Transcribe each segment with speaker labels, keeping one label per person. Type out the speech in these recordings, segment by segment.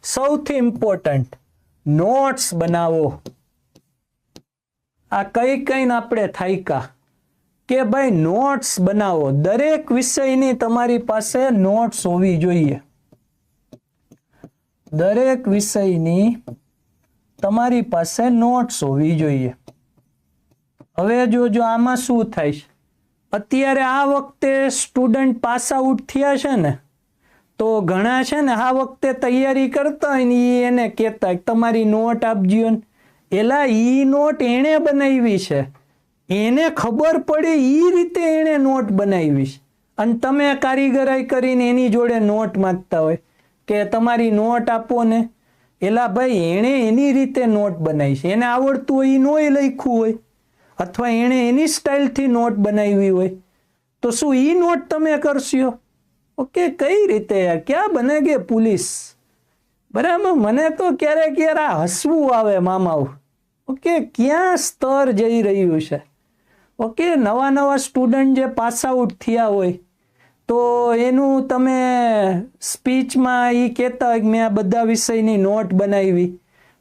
Speaker 1: સૌથી important notes બનાવો. આ કઈ આપણે થાયકા કે ભાઈ નોટ્સ બનાવો. દરેક વિષયની તમારી પાસે નોટ્સ હોવી જોઈએ. દરેક વિષયની તમારી પાસે નોટ્સ હોવી જોઈએ. હવે જો આમાં શું થાય છે, અત્યારે આ વખતે સ્ટુડન્ટ પાસ આઉટ થયા છે ને, તો ઘણા છે ને આ વખતે તૈયારી કરતા હોય ને એને કહેતા તમારી નોટ આપજો ને. એલા ઈ નોટ એને બનાવી છે, એને ખબર પડે ઈ રીતે એને નોટ બનાવી છે, અને તમે કારીગરાઈ કરીને એની જોડે નોટ માંગતા હોય કે તમારી નોટ આપો ને. એલા ભાઈ એને એની રીતે નોટ બનાવી છે, એને આવડતું હોય એ નોય લખ્યું હોય, અથવા એને એની સ્ટાઇલથી નોટ બનાવી હોય, તો શું ઈ નોટ તમે કરશો? ઓકે, કઈ રીતે યાર, ક્યાં બને કે પોલીસ? બરાબર, મને તો ક્યારેક હસવું આવે મામાઓ. ઓકે, ક્યાં સ્તર જઈ રહ્યું છે. ઓકે, નવા સ્ટુડન્ટ જે પાસ આઉટ થયા હોય તો એનું તમે સ્પીચમાં એ કહેતા હોય કે મેં આ બધા વિષયની નોટ બનાવી,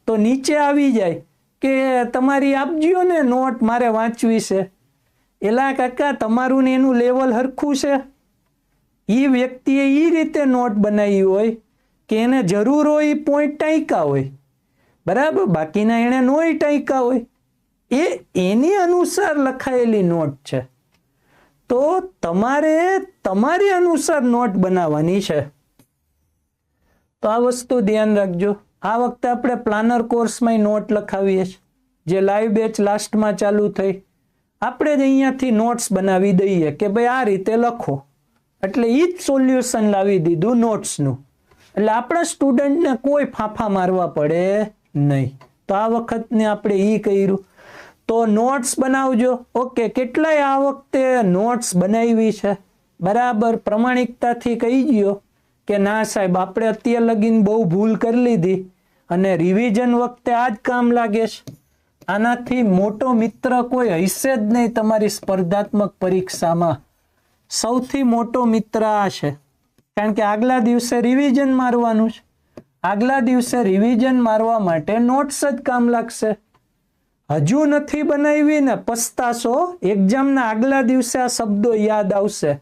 Speaker 1: તો નીચે આવી જાય કે તમારી આપજો ને નોટ, મારે વાંચવી છે. એલા કાકા, તમારું ને એનું લેવલ હરખું છે? એ વ્યક્તિએ એ રીતે નોટ બનાવી હોય કે એને જરૂર હોય એ પોઈન્ટ ટાંક્યા હોય, બરાબર, બાકીના એને નોય ટાંક્યા હોય. એ એની અનુસાર લખાયેલી નોટ છે. તો તમારે તમારી અનુસાર નોટ બનાવવાની છે. તો આ વસ્તુ ધ્યાન રાખજો. આ વખતે આપણે પ્લાનર કોર્સમાં નોટ લખાવીએ છીએ, જે લાઈવ બેચ લાસ્ટમાં ચાલુ થઈ. આપણે જ અહીંયાથી નોટ્સ બનાવી દઈએ કે ભાઈ આ રીતે લખો, એટલે એ જ સોલ્યુશન લાવી દીધું નોટ્સનું. એટલે આપણા સ્ટુડન્ટને કોઈ ફાંફા મારવા પડે નહીં. તો આ વખતને આપણે એ કર્યું. તો નોટ્સ બનાવજો. ઓકે, કેટલાય આ વખતે નોટ્સ બનાવી છે, બરાબર, પ્રમાણિકતાથી કહી ગયો કે ના સાહેબ આપણે અત્યાર લગીને બહુ ભૂલ કરી લીધી અને રિવિઝન વખતે આ જ કામ લાગે છે. આનાથી મોટો મિત્ર કોઈ હશે જ નહીં તમારી સ્પર્ધાત્મક પરીક્ષામાં. સૌથી મોટો મિત્ર આ છે, કારણ કે આગલા દિવસે રિવિઝન મારવાનું છે. આગલા દિવસે રિવિઝન મારવા માટે નોટ્સ જ કામ લાગશે. હજુ નથી બનાવી ને પસ્તાશો. એક્ઝામના આગલા દિવસે આ શબ્દો યાદ આવશે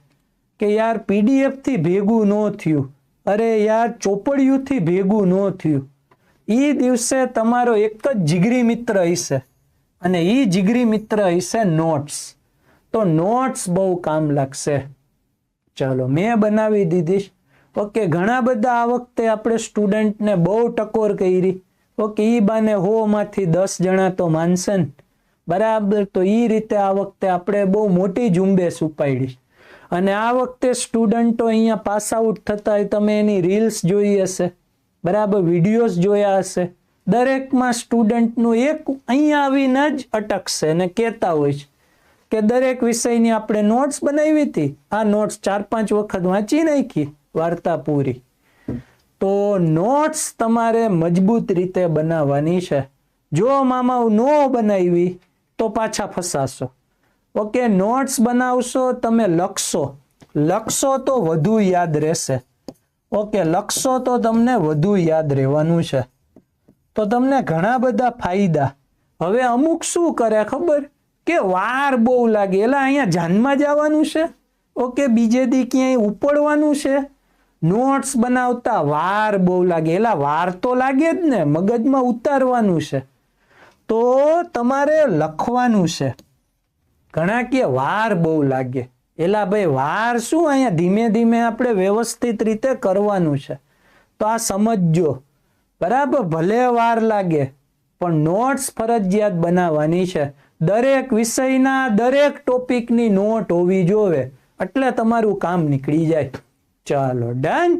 Speaker 1: કે યાર પીડીએફ થી ભેગું ન થયું, અરે યાર ચોપડિયુંથી ભેગું ન થયું. એ દિવસે તમારો એક જ જીગરી મિત્ર હશે, અને એ જીગરી મિત્ર હશે નોટ્સ. તો નોટ્સ બહુ કામ લાગશે. ચાલો, મેં બનાવી દીધી. ઓકે, ઘણા બધા આ વખતે આપણે સ્ટુડન્ટને બહુ ટકોર કરી. ઓકે, એ બાને 100 માંથી 10 જણા તો માનશે ને, બરાબર. તો એ રીતે આ વખતે આપણે બહુ મોટી ઝુંબેશ ઉપાડી. અને આ વખતે સ્ટુડન્ટો અહીંયા પાસ આઉટ થતા હોય, તમે એની રીલ્સ જોઈ હશે, બરાબર, વિડીયોઝ જોયા હશે. દરેકમાં સ્ટુડન્ટનું એક અહીંયા આવીને જ અટકશે ને કહેતા હોય છે કે દરેક વિષયની આપણે નોટ્સ બનાવી હતી, આ નોટ્સ 4-5 વખત વાંચી નાખી, વાર્તા પૂરી. તો નોટ્સ તમારે મજબૂત રીતે બનાવવાની છે. જો મામા નો બનાવી તો પાછા ફસાશો. ઓકે, નોટ્સ બનાવશો, તમે લખશો તો વધુ યાદ રહેશે. ઓકે, લખશો તો તમને વધુ યાદ રહેવાનું છે. તો તમને ઘણા બધા ફાયદા. હવે અમુક શું કરે ખબર, કે વાર બહુ લાગે, એટલે અહીંયા જાનમાં જવાનું છે. ઓકે, બીજે દી ક્યાંય ઉપડવાનું છે, નોટ્સ બનાવતા વાર બહુ લાગે. એટલે વાર તો લાગે જ ને, મગજમાં ઉતારવાનું છે. તો તમારે લખવાનું છે. ઘણા કે વાર બહુ લાગે, એલા ભાઈ વાર શું, અહીંયા ધીમે ધીમે આપણે વ્યવસ્થિત રીતે કરવાનું છે. તો આ સમજજો, બરાબર. ભલે વાર લાગે પણ નોટ્સ ફરજિયાત બનાવવાની છે. દરેક વિષયના દરેક ટોપિકની નોટ હોવી જોઈએ, એટલે તમારું કામ નીકળી જાય. ચાલો, ડન.